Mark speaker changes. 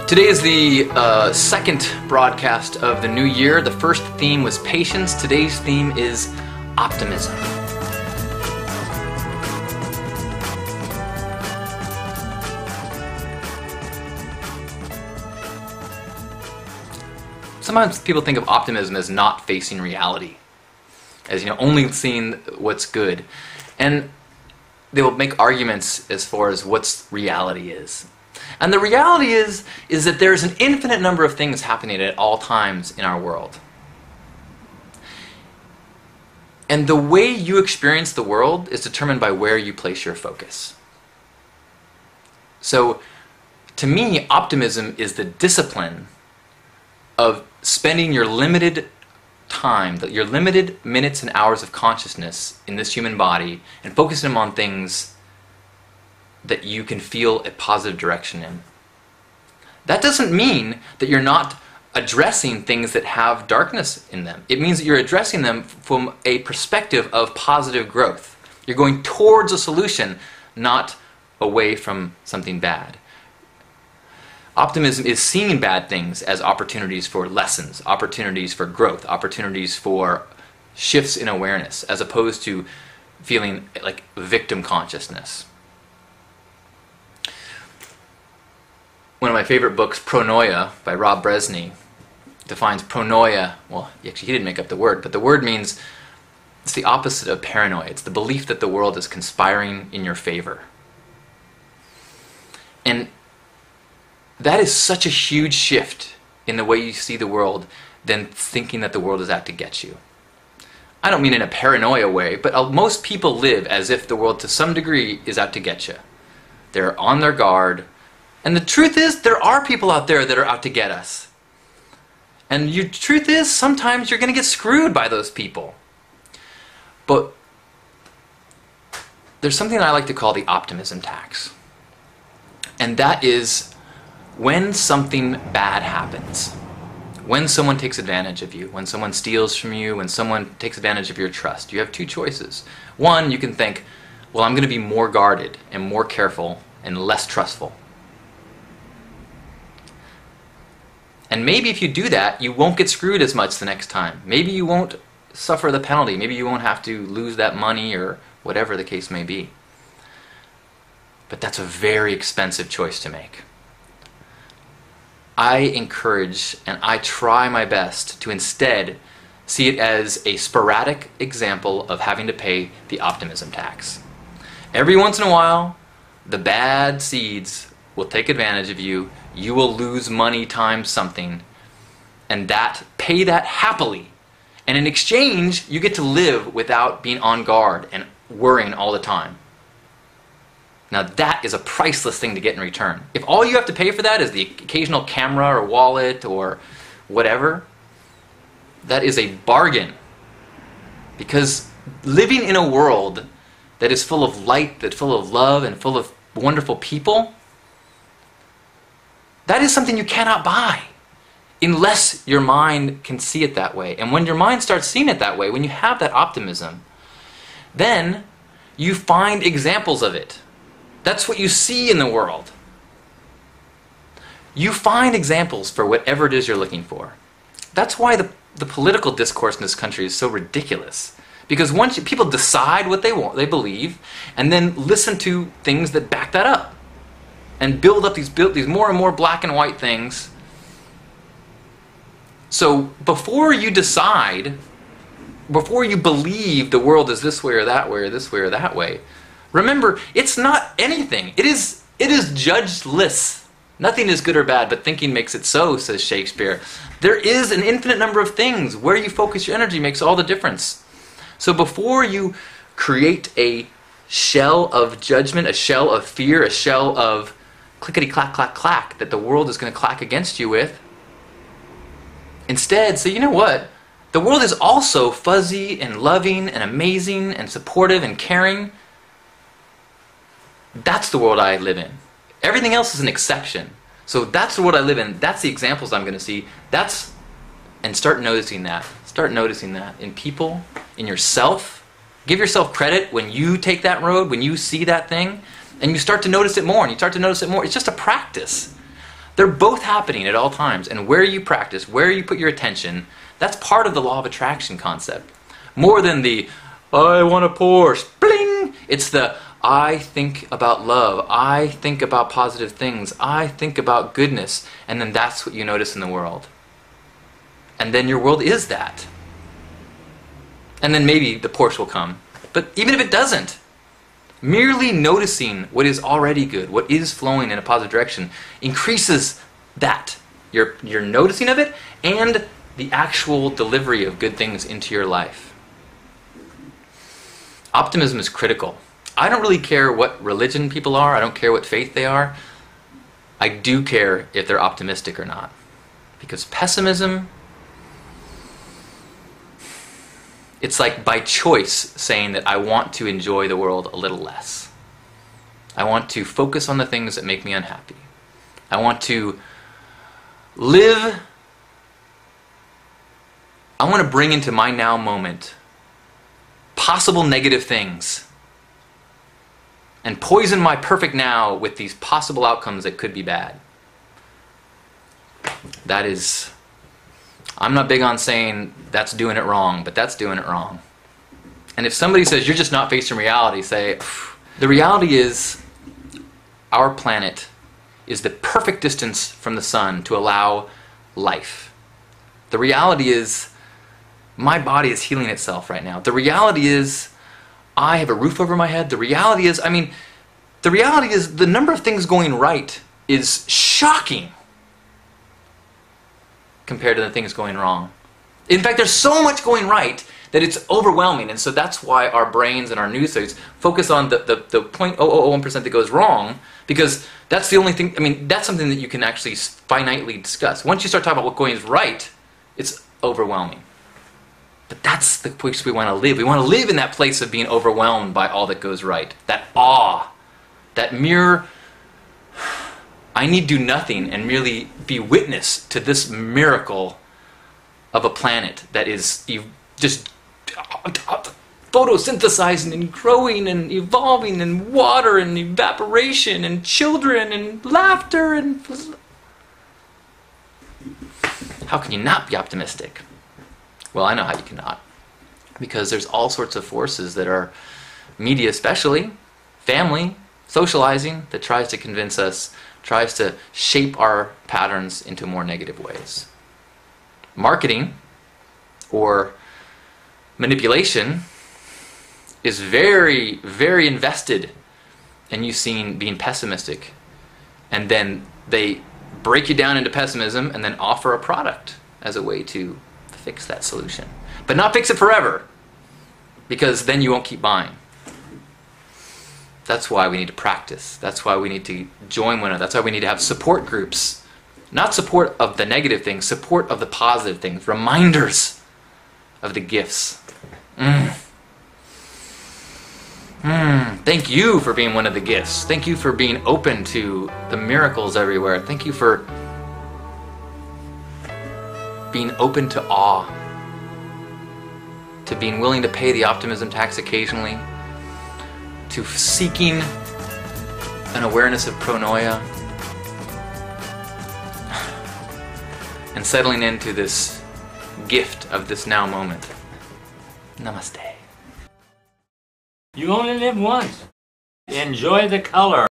Speaker 1: Today is the second broadcast of the new year. The first theme was patience. Today's theme is optimism. Sometimes people think of optimism as not facing reality, as only seeing what's good, and they will make arguments as far as what reality is. And the reality is that there's an infinite number of things happening at all times in our world. And the way you experience the world is determined by where you place your focus. So, to me, optimism is the discipline of spending your limited time, your limited minutes and hours of consciousness in this human body and focusing them on things that you can feel a positive direction in. That doesn't mean that you're not addressing things that have darkness in them. It means that you're addressing them from a perspective of positive growth. You're going towards a solution, not away from something bad. Optimism is seeing bad things as opportunities for lessons, opportunities for growth, opportunities for shifts in awareness, as opposed to feeling like victim consciousness. One of my favorite books, Pronoia, by Rob Bresney, defines pronoia. Well, actually, he didn't make up the word, but the word means it's the opposite of paranoia. It's the belief that the world is conspiring in your favor. And that is such a huge shift in the way you see the world than thinking that the world is out to get you. I don't mean in a paranoia way, but most people live as if the world to some degree is out to get you. They're on their guard. And the truth is, there are people out there that are out to get us. And the truth is, sometimes you're going to get screwed by those people. But there's something that I like to call the optimism tax. And that is when something bad happens. When someone takes advantage of you, when someone steals from you, when someone takes advantage of your trust, you have two choices. One, you can think, well, I'm going to be more guarded and more careful and less trustful. And maybe if you do that, you won't get screwed as much the next time. Maybe you won't suffer the penalty. Maybe you won't have to lose that money or whatever the case may be. But that's a very expensive choice to make. I encourage and I try my best to instead see it as a sporadic example of having to pay the optimism tax. Every once in a while, the bad seeds will take advantage of you. You will lose money times something, and pay that happily. And in exchange, you get to live without being on guard and worrying all the time. Now that is a priceless thing to get in return. If all you have to pay for that is the occasional camera or wallet or whatever, that is a bargain. Because living in a world that is full of light, that's full of love, and full of wonderful people, that is something you cannot buy unless your mind can see it that way. And when your mind starts seeing it that way, when you have that optimism, then you find examples of it. That's what you see in the world. You find examples for whatever it is you're looking for. That's why the political discourse in this country is so ridiculous. Because once people decide what they want, they believe, and then listen to things that back that up. And build up these more and more black and white things. So before you decide, before you believe the world is this way or that way or this way or that way, remember, it's not anything. It is judgeless. Nothing is good or bad, but thinking makes it so, says Shakespeare. There is an infinite number of things. Where you focus your energy makes all the difference. So before you create a shell of judgment, a shell of fear, a shell of clickety-clack, clack, clack that the world is going to clack against you with, instead say, you know what? The world is also fuzzy and loving and amazing and supportive and caring. That's the world I live in. Everything else is an exception. So that's the world I live in. That's the examples I'm going to see. And start noticing that. Start noticing that in people, in yourself. Give yourself credit when you take that road, when you see that thing. And you start to notice it more, and you start to notice it more. It's just a practice. They're both happening at all times. And where you practice, where you put your attention, that's part of the law of attraction concept. More than the, I want a Porsche, bling! It's the, I think about love, I think about positive things, I think about goodness, and then that's what you notice in the world. And then your world is that. And then maybe the Porsche will come. But even if it doesn't, merely noticing what is already good, what is flowing in a positive direction, increases that. Your noticing of it and the actual delivery of good things into your life. Optimism is critical. I don't really care what religion people are. I don't care what faith they are. I do care if they're optimistic or not. Because pessimism, it's like by choice saying that I want to enjoy the world a little less. I want to focus on the things that make me unhappy. I want to live. I want to bring into my now moment possible negative things and poison my perfect now with these possible outcomes that could be bad. That is, I'm not big on saying that's doing it wrong, but that's doing it wrong. And if somebody says you're just not facing reality, say, the reality is our planet is the perfect distance from the sun to allow life. The reality is my body is healing itself right now. The reality is I have a roof over my head. The reality is, the number of things going right is shocking compared to the things going wrong. In fact, there's so much going right that it's overwhelming, and so that's why our brains and our news studies focus on the 0.0001% that goes wrong, because that's the only thing, that's something that you can actually finitely discuss. Once you start talking about what going is right, it's overwhelming. But that's the place we want to live. We want to live in that place of being overwhelmed by all that goes right. That awe, that mere, I need do nothing and merely be witness to this miracle of a planet that is just photosynthesizing and growing and evolving, and water and evaporation and children and laughter and... How can you not be optimistic? Well, I know how you cannot. Because there's all sorts of forces that are, media especially, family, socializing, that tries to convince us, tries to shape our patterns into more negative ways. Marketing, or manipulation, is very, very invested in you being pessimistic. And then they break you down into pessimism and then offer a product as a way to fix that solution. But not fix it forever, because then you won't keep buying. That's why we need to practice. That's why we need to join one another. That's why we need to have support groups. Not support of the negative things, support of the positive things. Reminders of the gifts. Thank you for being one of the gifts. Thank you for being open to the miracles everywhere. Thank you for being open to awe, to being willing to pay the optimism tax occasionally, to seeking an awareness of pronoia, and settling into this gift of this now moment. Namaste.
Speaker 2: You only live once. Enjoy the color.